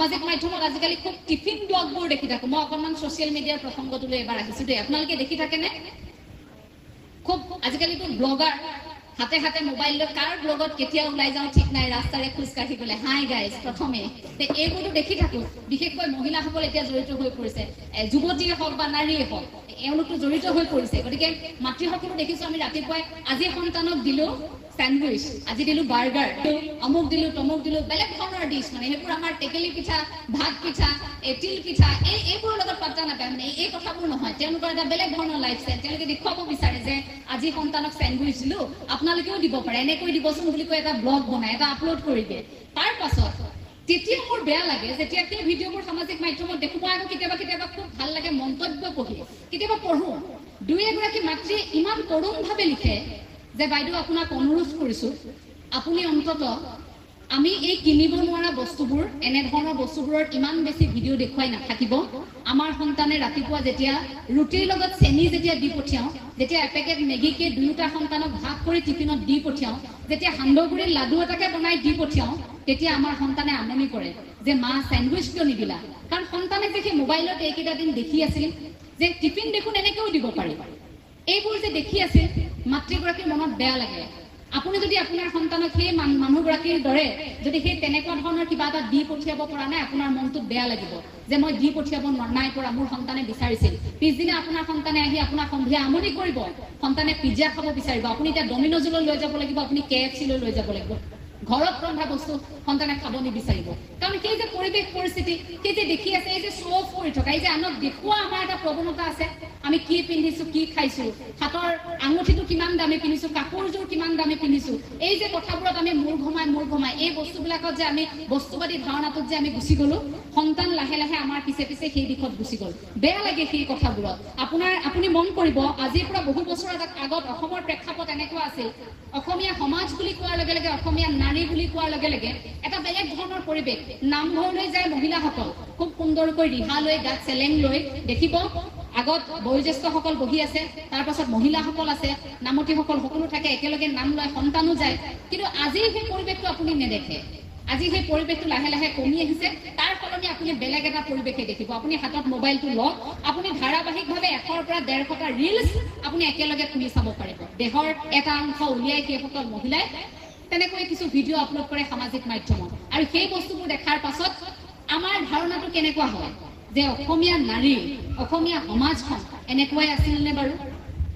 সামাজিক মাধ্যমত আজিকালি খুব টিফিন ব্লগবোৰ দেখি থাকো মই অকণমান ছ'চিয়েল মিডিয়াৰ প্ৰসংগটোলৈ এবাৰ আহিছোঁ দেই আপোনালোকে দেখি থাকেনে খুব আজিকালিতো ব্লগাৰ হাতে হাতে মোবাইল লৈ কাৰ ব্লগত কেতিয়া ওলাই যাওঁ ঠিক নাই ৰাস্তাৰে খোজ কাঢ়ি গ'লে হাই গাইজ প্ৰথমে এইবোৰতো দেখি থাকো বিশেষকৈ মহিলাসকল এতিয়া জড়িত হৈ পৰিছে যুৱতীয়ে হওক বা নাৰীয়ে হওক এওঁলোকতো জড়িত হৈ পৰিছে গতিকে মাতৃসকলো দেখিছোঁ আমি ৰাতিপুৱাই আজি সন্তানক দিলোঁ স্যান্ডউইচ আজি দিলো বাৰ্গাৰ অমুক দিলো তমুক দিলো বেলেগ ধৰণৰ ডিছ মানে সেইবোৰ আমাৰ টেকেলি পিঠা ভাত পিঠা তিল পিঠা এইবোৰৰ লগত পাত্তা নাপায় মানে এই কথাবোৰ নহয় তেওঁলোকৰ এটা বেলেগ ধৰণৰ লাইফষ্টাইল তেওঁলোকে দেখুৱাব বিচাৰে যে আজি সন্তানক স্যান্ডউইচ দিলো আপোনালোকেও দিব পাৰে এনেকৈ দিবচোন বুলি কৈ এটা ব্লগ বনাই এটা আপলোড কৰি দিয়ে তাৰ পাছত তেতিয়া মোৰ বেয়া লাগে যেতিয়া সেই ভিডিঅ'বোৰ সামাজিক মাধ্যমত দেখো মই আকৌ কেতিয়াবা কেতিয়াবা খুব ভাল লাগে মন্তব্য পঢ়ি কেতিয়াবা পঢ়ো দুই এগৰাকী মাতৃয়ে ইমান তৰুণভাৱে লিখে যে বাইদেউ আপোনাক অনুৰোধ কৰিছোঁ আপুনি অন্তত আমি এই কিনিব নোৱাৰা বস্তুবোৰ এনেধৰণৰ বস্তুবোৰৰ ইমান বেছি ভিডিঅ' দেখুৱাই নাথাকিব আমাৰ সন্তানে ৰাতিপুৱা যেতিয়া ৰুটিৰ লগত চেনি যেতিয়া দি পঠিয়াওঁ যেতিয়া এপেকেট মেগীকে দুয়োটা সন্তানক ভাগ কৰি টিফিনত দি পঠিয়াওঁ যেতিয়া সান্দহগুৰিৰ লাডু এটাকে বনাই দি পঠিয়াওঁ তেতিয়া আমাৰ সন্তানে আমনি কৰে যে মা স্যান্ডউইচ কিয় নিদিলা কাৰণ সন্তানে দেখি মোবাইলত এইকেইটা দিন দেখি আছিল যে টিফিন দেখোন এনেকৈও দিব পাৰি এইবোৰ যে দেখি আছিল মাতৃগৰাকীৰ মনত বেয়া লাগে আপুনি যদি আপোনাৰ সন্তানক সেই মানুহগৰাকীৰ দৰে যদি সেই তেনেকুৱা ধৰণৰ কিবা এটা দি পঠিয়াব পৰা নাই আপোনাৰ মনটোত বেয়া লাগিব যে মই দি পঠিয়াব নাই পৰা মোৰ সন্তানে বিচাৰিছিল পিছদিনা আপোনাৰ সন্তানে আহি আপোনাক সন্ধিয়া আমনি কৰিব সন্তানে পিজ্জা খাব বিচাৰিব আপুনি এতিয়া ডমিন'জলৈ লৈ যাব লাগিব আপুনি KFC লৈ যাব লাগিব ঘৰত ৰন্ধা বস্তু সন্তানে খাব নিবিচাৰিব কাৰণ সেই যে পৰিৱেশ পৰিস্থিতি সেই যে দেখি আছে এই যে শ্ব' অফ কৰি থকা এই যে আনক দেখুওৱা আমাৰ এটা প্ৰৱণতা আছে আমি কি পিন্ধিছো কি খাইছো হাতৰ আঙুঠিটো কিমান দামী পিন্ধিছো কাপোৰযোৰ কিমান দামী পিন্ধিছো এই যে কথাবোৰত আমি মূৰ ঘমাই এই বস্তুবিলাকত যে আমি বস্তুবাদী ধাৰণাটোত যে আমি গুচি গ'লো সন্তান লাহে লাহে আমাৰ পিছে পিছে সেই দিশত গুচি গ'ল বেয়া লাগে সেই কথাবোৰত আপুনি মন কৰিব আজিৰ পৰা বহু বছৰ আগত অসমৰ প্ৰেক্ষাপট এনেকুৱা আছিল অসমীয়া সমাজ বুলি কোৱাৰ লগে লগে অসমীয়া নাৰী বুলি কোৱাৰ লগে লগে এটা বেলেগ ধৰণৰ পৰিৱেশ নামঘৰলৈ যায় মহিলাসকল খুব সুন্দৰকৈ ৰিহা লৈ গাত চেলেং লৈ দেখিব আগত বয়োজ্যেষ্ঠসকল বহি আছে তাৰ পাছত মহিলাসকল আছে নামতীসকল সকলো থাকে একেলগে নাম লয় সন্তানো যায় কিন্তু আজি সেই পৰিৱেশটো আপুনি নেদেখে আজি সেই পৰিৱেশটো লাহে লাহে কমি আহিছে তাৰ ফলনি আপুনি বেলেগ এটা পৰিৱেশে দেখিব আপুনি হাতত মোবাইলটো লওক আপুনি ধাৰাবাহিকভাৱে 100ৰ পৰা 150টা ৰিলছ আপুনি একেলগে খুলি চাব পাৰিব দেহৰ এটা অংশ উলিয়াই সেইসকল মহিলাই তেনেকৈ কিছু ভিডিঅ' আপলোড কৰে সামাজিক মাধ্যমত আৰু সেই বস্তুবোৰ দেখাৰ পাছত আমাৰ ধাৰণাটো কেনেকুৱা হয় যে অসমীয়া নাৰী অসমীয়া সমাজখন এনেকুৱাই আছিল নে বাৰু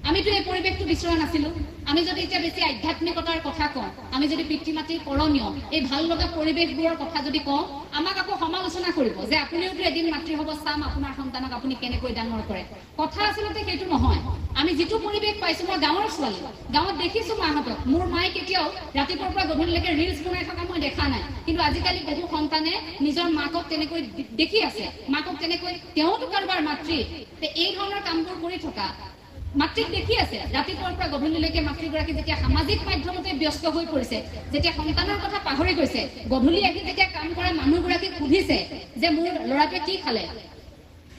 আমিতো এই পৰিৱেশটো বিচৰা নাছিলোঁ আমি যদি এতিয়া বেছি আধ্যাত্মিকতাৰ কথা কওঁ আমি যদি পিতৃ মাতৃৰ কৰণীয় এই ভাল লগা পৰিৱেশবোৰৰ কথা যদি কওঁ আমাক আকৌ সমালোচনা কৰিব যে আপুনিওতো এদিন মাতৃ হ'ব চাম আপোনাৰ সন্তানক আপুনি কেনেকৈ ডাঙৰ কৰে কথা আচলতে সেইটো নহয় আমি যিটো পৰিৱেশ পাইছোঁ মই গাঁৱৰ ছোৱালী গাঁৱত দেখিছোঁ মাহঁতক মোৰ মায়ে কেতিয়াও ৰাতিপুৱাৰ পৰা গধূলিলৈকে ৰিলছ বনাই থকা মই দেখা নাই কিন্তু আজিকালি বহু সন্তানে নিজৰ মাকক তেনেকৈ দেখি আছে মাকক তেনেকৈ তেওঁতো কাৰোবাৰ মাতৃ এই ধৰণৰ কামবোৰ কৰি থকা মাতৃক দেখি আছে ৰাতিপুৱাৰ পৰা গধূলিলৈকে মাতৃগৰাকী যেতিয়া সামাজিক মাধ্যমতে ব্যস্ত হৈ পৰিছে যেতিয়া সন্তানৰ কথা পাহৰি গৈছে গধূলি আহি যেতিয়া কাম কৰা মানুহগৰাকীক সুধিছে যে মোৰ ল'ৰাটোৱে কি খালে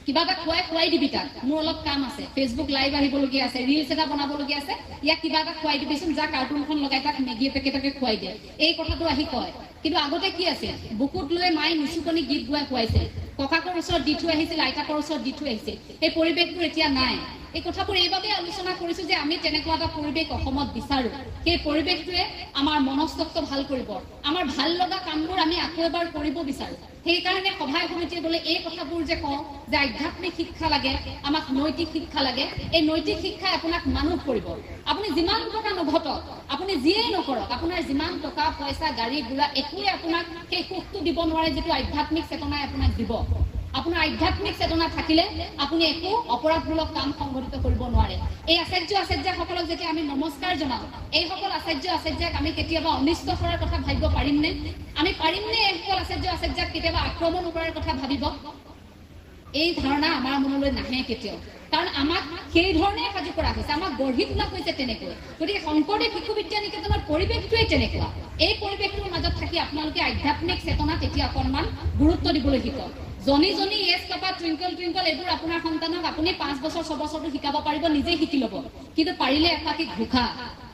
কিবা এটা খুৱাই দিবি তাক মোৰ অলপ কাম আছে ফেচবুক লাইভ আহিবলগীয়া আছে ৰিলছ এটা বনাবলগীয়া আছে ইয়াক কিবা এটা খুৱাই দিবিচোন যা কাৰ্টুনখন লগাই তাক মেগী পেকেটকে খুৱাই দিয়ে এই কথাটো আহি কয় কিন্তু আগতে কি আছিল বুকুত লৈ মায়ে নিচুকনি গীত গোৱাই খুৱাইছিল ককাকৰ ওচৰত দি থৈ আহিছিল আইতাকৰ ওচৰত দি থৈ আহিছিল এই পৰিৱেশটো এতিয়া নাই এই কথাবোৰ এইভাবে আলোচনা কৰিছো যে আমি তেনেকুৱা এটা পৰিৱেশ অসমত বিচাৰো সেই পৰিৱেশটোৱে আমাৰ মনস্তত্ব ভাল কৰিব আমাৰ ভাল লগা কামবোৰ আমি আকৌ এবাৰ কৰিব বিচাৰো সেইকাৰণে সভাই সমিতিয়ে বোলে এই কথাবোৰ যে কওঁ যে আধ্যাত্মিক শিক্ষা লাগে আমাক নৈতিক শিক্ষা লাগে এই নৈতিক শিক্ষাই আপোনাক মানুহ কৰিব আপুনি যিমান টকা নঘটক আপুনি যিয়েই নকৰক আপোনাৰ যিমান টকা পইচা গাড়ী ঘোঁৰা একোৱে আপোনাক সেই সুখটো দিব নোৱাৰে যিটো আধ্যাত্মিক চেতনাই আপোনাক দিব আপোনাৰ আধ্যাত্মিক চেতনা থাকিলে আপুনি একো অপৰাধমূলক কাম সংঘটিত কৰিব নোৱাৰে এই আচাৰ্যসকলক যেতিয়া আমি নমস্কাৰ জনাওঁ এইসকল আচাৰ্যক আমি কেতিয়াবা অনিষ্ট কৰাৰ কথা ভাবিব পাৰিমনে আমি পাৰিমনে এইসকল আচাৰ্যক কেতিয়াবা আক্ৰমণ কৰাৰ কথা ভাবিব এই ধাৰণা আমাৰ মনলৈ নাহে কেতিয়াও কাৰণ আমাক সেই ধৰণে সাজু কৰা হৈছে আমাক গঢ়ি তোলা হৈছে তেনেকৈ গতিকে শংকৰদেৱ শিশু বিদ্যা নিকেতনৰ পৰিৱেশটোৱেই তেনেকুৱা এই পৰিৱেশটোৰ মাজত থাকি আপোনালোকে আধ্যাত্মিক চেতনা তেতিয়া অকণমান গুৰুত্ব দিবলৈ শিকক জনি ইয়েছ পাপা টুইংকল টুইংকল এইবোৰ আপোনাৰ সন্তানক আপুনি 5 বছৰ 6 বছৰটো শিকাব পাৰিব নিজেই শিকি ল'ব কিন্তু পাৰিলে একাকি ঘোষা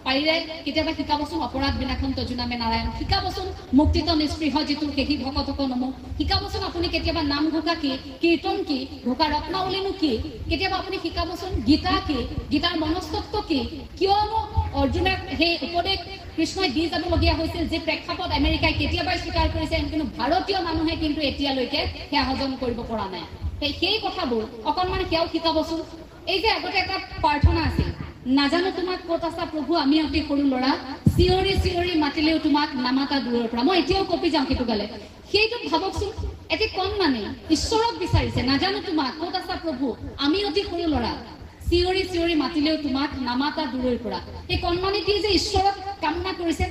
পাৰিলে কেতিয়াবা শিকাবচোন অপৰাধ বিনাশন তজুনামে নাৰায়ণ, শিকাবচোন মুক্তিত নিস্পৃহ যিটো কেহি ভকতক নমো, শিকাবচোন আপুনি কেতিয়াবা নাম ঘোষা কি, কীৰ্তন কি, ঘোষা ৰত্নাৱলীনো কি, কেতিয়াবা আপুনি শিকাবচোন গীতা কি, গীতাৰ মনস্তত্ব কি, কিয়নো অৰ্জুনক সেই উপদেশ কৃষ্ণই দি যাবলগীয়া হৈছিল যে প্ৰেক্ষাপট আমেৰিকাই কেতিয়াবাই স্বীকাৰ কৰিছে, কিন্তু ভাৰতীয় মানুহে কিন্তু এতিয়ালৈকে সেয়া হজম কৰিব পৰা নাই। সেই কথাবোৰ অকণমান সেয়াও শিকাবচোন। এই যে আগতে এটা প্ৰাৰ্থনা আছিল, নাজানো তোমাক ক'ত আছা প্ৰভু, আমি অতি সৰু ল'ৰা, চিঞৰি চিঞৰি মাতিলেও তোমাক নামাতা দূৰৰ পৰা। মই এতিয়াও কপি যাওঁ সেইটো গালে। সেইটো ভাবকচোন, এটি কণমানি ঈশ্বৰক বিচাৰিছে, নাজানো তোমাক ক'ত আছা প্ৰভু, আমি অতি সৰু ল'ৰা, চিঞৰি চিঞৰি মাতিলেও তোমাক নামাতা দূৰৰ পৰা। এই কণমানিটি যে ঈশ্বৰক কামনা কৰিছে,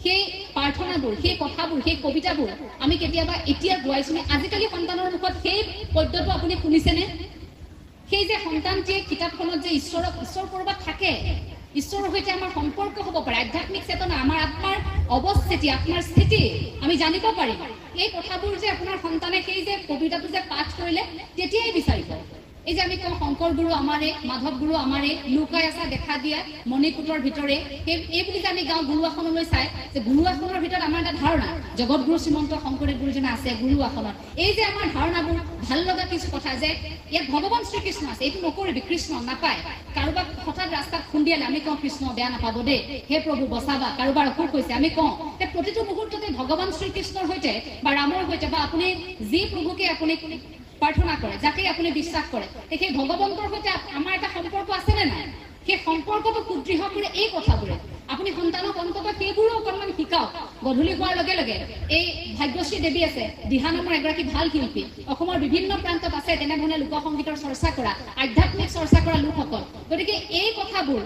সেই প্ৰাৰ্থনাবোৰ, সেই কথাবোৰ, সেই কবিতাবোৰ আমি কেতিয়াবা এতিয়া গোৱাইছোনে? আজিকালি সন্তানৰ মুখত সেই পদ্যটো আপুনি শুনিছেনে? সেই যে সন্তানটিয়ে কিতাপখনত যে ঈশ্বৰ ক'ৰবাত থাকে, ঈশ্বৰৰ সৈতে আমাৰ সম্পৰ্ক হ'ব পাৰে, আধ্যাত্মিক চেতনা, আমাৰ আত্মাৰ অৱস্থিতি, আত্মাৰ স্থিতি আমি জানিব পাৰিম। এই কথাবোৰ যে আপোনাৰ সন্তানে সেই যে কবিতাটো যে পাঠ কৰিলে তেতিয়াই বিচাৰিব। এই যে আমি কওঁ শংকৰ গুৰু আমাৰে, মাধৱ গুৰু আমাৰে, লুকাই আছা দেখা দিয়া মণিকূটৰ ভিতৰে, এই বুলি যে আমি গাওঁ গুৰু আসনলৈ চাই, যে গুৰু আসনৰ ভিতৰত আমাৰ এটা ধাৰণা, জগতগুৰু শ্ৰীমন্ত শংকৰদেৱ গুৰুজনা আছে গুৰু আসনত। এই যে আমাৰ ধাৰণাবোৰ ভাল লগা কিছু কথা, যে ইয়াত ভগৱান শ্ৰীকৃষ্ণ আছে, এইটো নকৰিবি, কৃষ্ণ নাপায়। কাৰোবাক হঠাৎ ৰাস্তাত খুন্দিয়ালে আমি কওঁ কৃষ্ণ বেয়া নাপাব দেই, হে প্ৰভু বচাবা, কাৰোবাৰ অসুখ হৈছে আমি কওঁ, প্ৰতিটো মুহূৰ্ততে ভগৱান শ্ৰীকৃষ্ণৰ সৈতে বা ৰামৰ সৈতে বা আপুনি যি প্ৰভুকে আপুনি প্ৰাৰ্থনা কৰে, যাকে আপুনি বিশ্বাস কৰে, সেই ভগৱন্তৰ সৈতে আমাৰ এটা সম্পৰ্ক আছেনে নাই? সেই সম্পৰ্কটো সুদৃঢ় কৰে এই কথাবোৰে। আপুনি সন্তানক অন্তত সেইবোৰো অকণমান শিকাওক। গধূলি হোৱাৰ লগে লগে এই ভাগ্যশ্ৰী দেৱী আছে, দিহা নামৰ এগৰাকী ভাল শিল্পী, অসমৰ বিভিন্ন প্ৰান্তত আছে তেনেধৰণে লোকসংগীতৰ চৰ্চা কৰা, আধ্যাত্মিক চৰ্চা কৰা লোকসকল। গতিকে এই কথাবোৰ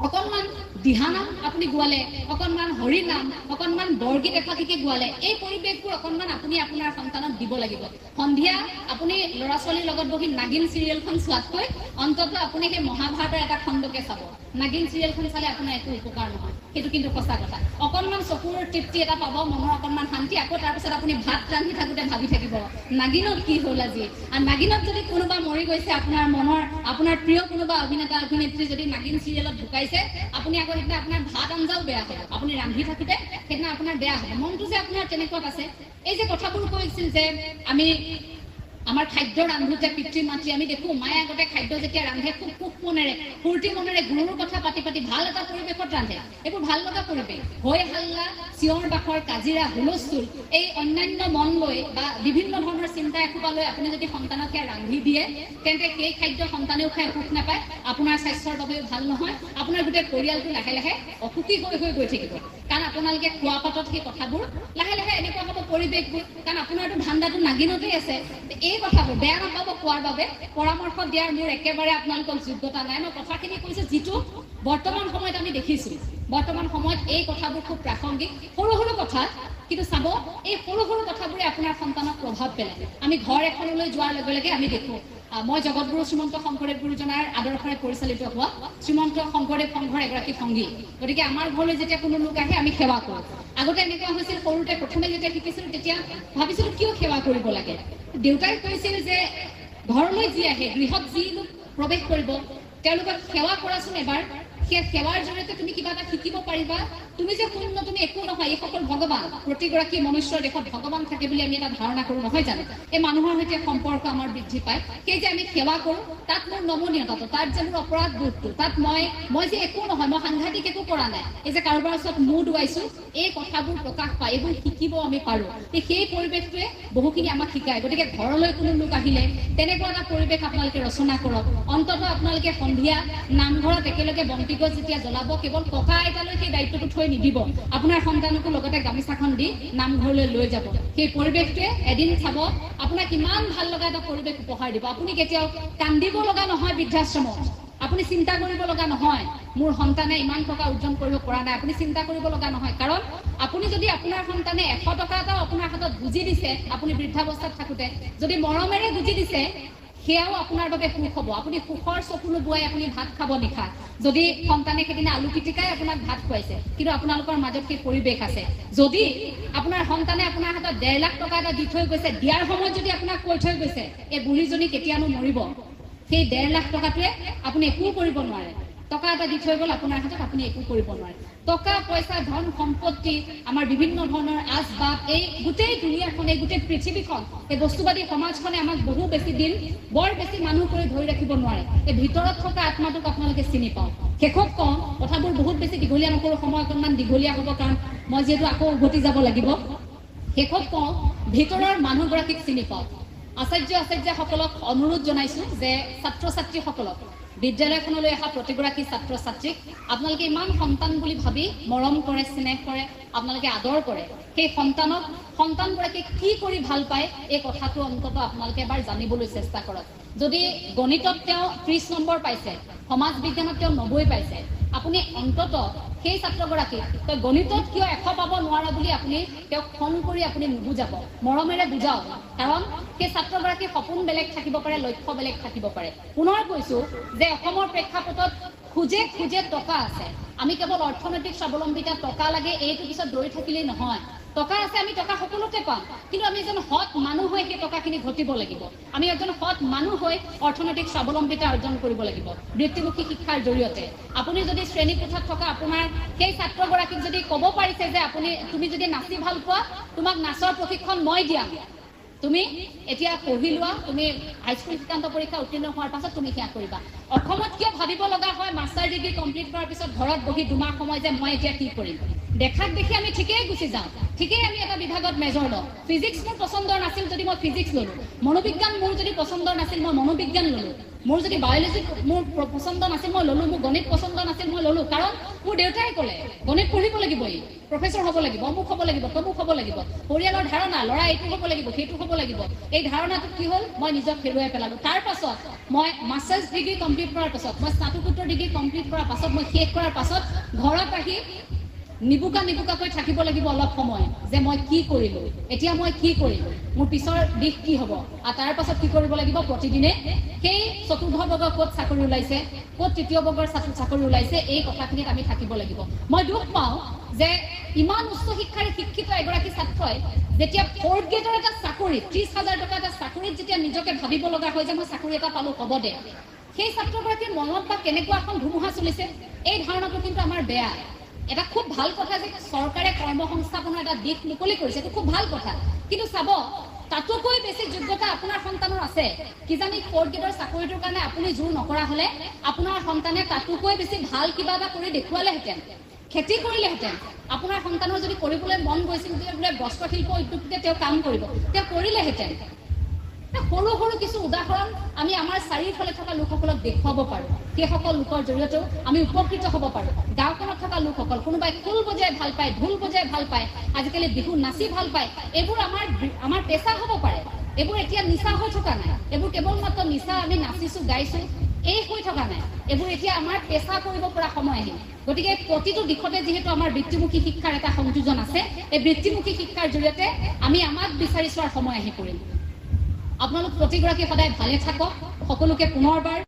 অকণমান দিহানাম আপুনি গোৱালে, অকণমান হৰি নাম, অকণমান বৰগীত এফাকিকে গোৱালে, এই পৰিৱেশবোৰ অকণমান আপুনি আপোনাৰ সন্তানক দিব লাগিব। সন্ধিয়া আপুনি ল'ৰা ছোৱালীৰ লগত বহি নাগিন চিৰিয়েলখন চোৱাতকৈ অন্তত আপুনি সেই মহাভাৰতৰ এটা খণ্ডকে চাব। নাগিন চিৰিয়েলখন চালে আপোনাৰ একো উপকাৰ নহয়, সেইটো কিন্তু সঁচা কথা। অকণমান চকুৰ তৃপ্তি এটা পাব, মনৰ অকণমান শান্তি, আকৌ তাৰপিছত আপুনি ভাত ৰান্ধি থাকোঁতে ভাবি থাকিব নাগিনত কি হ'ল আজি। আৰু নাগিনত যদি কোনোবা মৰি গৈছে, আপোনাৰ মনৰ, আপোনাৰ প্ৰিয় কোনোবা অভিনেতা অভিনেত্ৰী যদি নাগিন চিৰিয়েলত ঢুকাইছে, আপুনি আকৌ সেইদিনা আপোনাৰ ভাত আঞ্জাও বেয়া হ'ব, আপুনি ৰান্ধি থাকোঁতে সেইদিনা আপোনাৰ বেয়া হ'ব, মনটো যে আপোনাৰ তেনেকুৱাত আছে। এই যে কথাবোৰ কৈছিল যে আমি আমাৰ খাদ্য ৰান্ধোতে পিতৃ মাতৃ আমি দেখো, মায়ে আগতে খাদ্য যেতিয়া ৰান্ধে খুব সুখ মনেৰে, ফূৰ্তি মনেৰে গুৰুৰ কথা পাতি পাতি ভাল এটা পৰিৱেশত ৰান্ধে। এইবোৰ ভাল লগা পৰিৱেশ, হৈ হাল্লা, চিঞৰ বাখৰ, কাজিৰা, হুলস্থুল, এই অন্যান্য মন লৈ বা বিভিন্ন ধৰণৰ চিন্তা এসোপা লৈ আপুনি যদি সন্তানক ৰান্ধি দিয়ে, তেন্তে সেই খাদ্য সন্তানেও খাই সুখ নাপায়, আপোনাৰ স্বাস্থ্যৰ বাবেও ভাল নহয়, আপোনাৰ গোটেই পৰিয়ালটো লাহে লাহে অসুখী হৈ হৈ গৈ থাকিব। কাৰণ আপোনালোকে খোৱা পাতত সেই কথাবোৰ লাহে লাহে এনেকুৱা হ'ব পৰিৱেশবোৰ, কাৰণ আপোনাৰতো ধান্দাটো নাগিনতেই আছে। এই কথাবোৰ বেয়া নাপাব কোৱাৰ বাবে, পৰামৰ্শ দিয়াৰ মোৰ একেবাৰে আপোনালোকৰ যোগ্যতা নাই। মই কথাখিনি কৈছোঁ যিটো বৰ্তমান সময়ত আমি দেখিছোঁ, বৰ্তমান সময়ত এই কথাবোৰ খুব প্ৰাসংগিক, সৰু সৰু কথা, কিন্তু চাব এই সৰু সৰু কথাবোৰে আপোনাৰ সন্তানক প্ৰভাৱ পেলায়। আমি ঘৰ এখনলৈ যোৱাৰ লগে লগে আমি দেখোঁ, মই জগতগুৰু শ্ৰীমন্ত শংকৰদেৱ গুৰুজনাৰ আদৰ্শৰে পৰিচালিত হোৱা শ্ৰীমন্ত শংকৰদেৱ সংঘৰ এগৰাকী সংগী। গতিকে আমাৰ ঘৰলৈ যেতিয়া কোনো লোক আহে আমি সেৱা কৰোঁ। আগতে এনেকুৱা হৈছিল, সৰুতে প্ৰথমে যেতিয়া শিকিছিলোঁ তেতিয়া ভাবিছিলোঁ কিয় সেৱা কৰিব লাগে। দেউতাই কৈছিল যে ঘৰলৈ যি আহে, গৃহত যি লোক প্ৰৱেশ কৰিব তেওঁলোকক সেৱা কৰাচোন এবাৰ, সেই সেৱাৰ জৰিয়তে তুমি কিবা এটা শিকিব পাৰিবা। তুমি যে শূন্য, তুমি একো নহয়, এইসকল ভগৱান, প্ৰতিগৰাকী মনুষ্যৰ দেশত ভগৱান থাকে বুলি আমি এটা ধাৰণা কৰোঁ, নহয় জানো? এই মানুহৰ সৈতে সম্পৰ্ক আমাৰ বৃদ্ধি পায়। সেই যে আমি সেৱা কৰোঁ, তাত মোৰ নমনীয়তাটো, তাত যে মোৰ অপৰাধ বোধটো, তাত মই যে একো নহয়, মই সাংঘাতিক একো কৰা নাই, এই যে কাৰোবাৰ ওচৰত মূৰ দুৱাইছোঁ, এই কথাবোৰ প্ৰকাশ পায়, এইবোৰ শিকিব আমি পাৰোঁ। সেই পৰিৱেশটোৱে বহুখিনি আমাক শিকায়। গতিকে ঘৰলৈ কোনো লোক আহিলে তেনেকুৱা এটা পৰিৱেশ আপোনালোকে ৰচনা কৰক। অন্ততঃ আপোনালোকে সন্ধিয়া নামঘৰত একেলগে বন্তি গছ যেতিয়া জ্বলাব, কেৱল ককা আইতালৈ সেই দায়িত্বটো থৈ নিদিব, আপোনাৰ সন্তানকো লগতে গামোচাখন দি নামঘৰলৈ লৈ যাব। সেই পৰিৱেশটোৱে এদিন চাব আপোনাক ইমান ভাল লগা এটা পৰিৱেশ উপহাৰ দিব। আপুনি কেতিয়াও কান্দিব লগা নহয় বৃদ্ধাশ্ৰমত, আপুনি চিন্তা কৰিব লগা নহয় মোৰ সন্তানে ইমান টকা উৰ্জন কৰিব পৰা নাই, আপুনি চিন্তা কৰিব লগা নহয়। কাৰণ আপুনি যদি আপোনাৰ সন্তানে 100 টকা এটাও আপোনাৰ হাতত গুজি দিছে, আপুনি বৃদ্ধাৱস্থাত থাকোঁতে যদি মৰমেৰে গুজি দিছে, সেয়াও আপোনাৰ বাবে সুখ হ'ব। আপুনি সুখৰ চকুলো বোৱাই আপুনি ভাত খাব নিশা, যদি সন্তানে সেইদিনা আলু পিটিকাই আপোনাক ভাত খুৱাইছে, কিন্তু আপোনালোকৰ মাজত সেই পৰিৱেশ আছে। যদি আপোনাৰ সন্তানে আপোনাৰ হাতত 1.5 লাখ টকা এটা দি থৈ গৈছে, দিয়াৰ সময়ত যদি আপোনাক কৈ থৈ গৈছে এই বুঢ়ীজনী কেতিয়ানো মৰিব, সেই 1.5 লাখ টকাটোৱে আপুনি একো কৰিব নোৱাৰে। টকা এটা দি থৈ গ'ল আপোনাৰ হাতত, আপুনি একো কৰিব নোৱাৰে। টকা পইচা ধন সম্পত্তি আমাৰ বিভিন্ন ধৰণৰ আচবাব, এই গোটেই দুনিয়াখন, এই গোটেই পৃথিৱীখন, এই বস্তুবাদী সমাজখনে আমাক বহু বেছি দিন বৰ বেছি মানুহ কৰি ধৰি ৰাখিব নোৱাৰে। এই ভিতৰত থকা আত্মাটোক আপোনালোকে চিনি পাওঁ। শেষত কওঁ, কথাবোৰ বহুত বেছি দীঘলীয়া নকৰোঁ, সময় অকণমান দীঘলীয়া হ'ব কাৰণ মই যিহেতু আকৌ উভতি যাব লাগিব। শেষত কওঁ, ভিতৰৰ মানুহগৰাকীক চিনি পাওঁ। আচাৰ্যসকলক অনুৰোধ জনাইছোঁ যে ছাত্ৰ ছাত্ৰীসকলক, বিদ্যালয়খনলৈ অহা প্ৰতিগৰাকী ছাত্ৰ ছাত্ৰীক আপোনালোকে ইমান সন্তান বুলি ভাবি মৰম কৰে, স্নেহ কৰে, আপোনালোকে আদৰ কৰে। সেই সন্তানগৰাকীয়ে কি কৰি ভাল পায় এই কথাটো অন্তত আপোনালোকে এবাৰ জানিবলৈ চেষ্টা কৰক। যদি গণিতত তেওঁ 30 নম্বৰ পাইছে, সমাজ বিজ্ঞানত তেওঁ 90 পাইছে, আপুনি অন্তত সেই ছাত্ৰগৰাকীক তই গণিতত কিয় 100 পাব নোৱাৰা বুলি আপুনি তেওঁক খং কৰি আপুনি নুবুজাব, মৰমেৰে বুজাওক। কাৰণ সেই ছাত্ৰগৰাকীৰ সপোন বেলেগ থাকিব পাৰে, লক্ষ্য বেলেগ থাকিব পাৰে। পুনৰ কৈছোঁ যে অসমৰ প্ৰেক্ষাপটত খুজে খুজে টকা আছে। আমি কেৱল অৰ্থনৈতিক স্বাৱলম্বিতা, টকা লাগে এইটো পিছত দৌৰি থাকিলেই নহয়। টকা আছে, আমি টকা সকলোতে পাম, কিন্তু আমি এজন সৎ মানুহ হৈ সেই টকাখিনি ঘটিব লাগিব। আমি এজন সৎ মানুহ হৈ অৰ্থনৈতিক স্বাৱলম্বিতা অৰ্জন কৰিব লাগিব বৃত্তিমুখী শিক্ষাৰ জৰিয়তে। আপুনি যদি শ্ৰেণীকোঠাত থকা আপোনাৰ সেই ছাত্ৰগৰাকীক যদি ক'ব পাৰিছে যে তুমি যদি নাচি ভাল পোৱা, তোমাক নাচৰ প্ৰশিক্ষণ মই দিয়াম, তুমি এতিয়া পঢ়ি লোৱা, তুমি হাইস্কুল শিক্ষান্ত পৰীক্ষা উত্তীৰ্ণ হোৱাৰ পাছত তুমি সেয়া কৰিবা। অসমত কিয় ভাবিব লগা হয় মাষ্টাৰ ডিগ্ৰী কমপ্লিট কৰাৰ পিছত ঘৰত বহি 2 মাহ সময় যে মই এতিয়া কি কৰিম? দেখাক দেখি আমি ঠিকেই গুচি যাওঁ, ঠিকেই আমি এটা বিভাগত মেজৰ লওঁ। ফিজিক্স মোৰ পচন্দৰ নাছিল যদি মই ফিজিক্স ল'লোঁ, মনোবিজ্ঞান মোৰ যদি পচন্দৰ নাছিল মই মনোবিজ্ঞান ল'লোঁ, মোৰ যদি বায়'লজি মোৰ পচন্দ নাছিল মই ল'লোঁ, মোৰ গণিত পচন্দ নাছিল মই ল'লোঁ। কাৰণ মোৰ দেউতাই ক'লে গণিত পঢ়িব লাগিব, প্ৰফেচৰ হ'ব লাগিব, অমুক হ'ব লাগিব, তমুক হ'ব লাগিব। পৰিয়ালৰ ধাৰণা, ল'ৰা এইটো হ'ব লাগিব, সেইটো হ'ব লাগিব। এই ধাৰণাটো কি হ'ল, মই নিজক হেৰুৱাই পেলালোঁ। তাৰ পাছত মই মাষ্টাৰ্ছ ডিগ্ৰী কমপ্লিট কৰাৰ পাছত, মই স্নাতকোত্তৰ ডিগ্ৰী কমপ্লিট কৰাৰ পাছত, মই শেষ কৰাৰ পাছত ঘৰত আহি নিবুকাকৈ থাকিব লাগিব অলপ সময়, যে মই কি কৰিলোঁ, এতিয়া মই কি কৰিলোঁ, মোৰ পিছৰ দিশ কি হ'ব। আৰু তাৰ পাছত কি কৰিব লাগিব, প্ৰতিদিনে সেই চতুৰ্থ বৰ্গৰ ক'ত চাকৰি ওলাইছে, ক'ত তৃতীয় বৰ্গৰ চাকৰি ওলাইছে, এই কথাখিনিত আমি থাকিব লাগিব। মই দুখ পাওঁ যে ইমান উচ্চ শিক্ষাৰে শিক্ষিত এগৰাকী ছাত্ৰই যেতিয়া 4th গ্ৰেডৰ এটা চাকৰি, 30,000 টকা এটা চাকৰিত যেতিয়া নিজকে ভাবিব লগা হয় যে মই চাকৰি এটা পালোঁ, হ'ব দে, সেই ছাত্ৰগৰাকীৰ মনত বা কেনেকুৱা এখন ধুমুহা চলিছে। এই ধাৰণাটো কিন্তু আমাৰ বেয়া। এটা খুব ভাল কথা যে চৰকাৰে কৰ্মসংস্থাপনৰ এটা দিশ মুকলি কৰিছে, এইটো খুব ভাল কথা। কিন্তু চাব, তাতোকৈ বেছি যোগ্যতা আপোনাৰ সন্তানৰ আছে। কিজানি 4th গ্ৰেডৰ চাকৰিটোৰ কাৰণে আপুনি জোৰ নকৰা হ'লে আপোনাৰ সন্তানে তাতোকৈ বেছি ভাল কিবা এটা কৰি দেখুৱালেহেঁতেন, খেতি কৰিলেহেঁতেন। আপোনাৰ সন্তানৰ যদি কৰিবলৈ মন গৈছিল যে বোলে বস্ত্ৰশিল্প উদ্যোগতে তেওঁ কাম কৰিব, তেওঁ কৰিলেহেঁতেন। সৰু সৰু কিছু উদাহৰণ আমি আমাৰ চাৰিওফালে থকা লোকসকলক দেখুৱাব পাৰোঁ। সেইসকল লোকৰ জৰিয়তেও আমি উপকৃত হ'ব পাৰোঁ। গাঁওখনত থকা লোকসকল, কোনোবাই খোল বজাই ভাল পায়, ঢোল বজাই ভাল পায়, আজিকালি বিহু নাচি ভাল পায়, এইবোৰ আমাৰ পেচা হ'ব পাৰে। এইবোৰ এতিয়া নিচা হৈ থকা নাই, এইবোৰ কেৱল মাত্ৰ নিচা, আমি নাচিছোঁ গাইছোঁ এই হৈ থকা নাই। এইবোৰ এতিয়া আমাৰ পেচা কৰিব পৰা সময় আহিল। গতিকে প্ৰতিটো দিশতে যিহেতু আমাৰ বৃত্তিমুখী শিক্ষাৰ এটা সংযোজন আছে, এই বৃত্তিমুখী শিক্ষাৰ জৰিয়তে আমি আমাক বিচাৰি চোৱাৰ সময় আহি পৰিম। আপোনালোক প্ৰতিগৰাকী সদায় ভালে থাকক। সকলোকে পুনৰবাৰ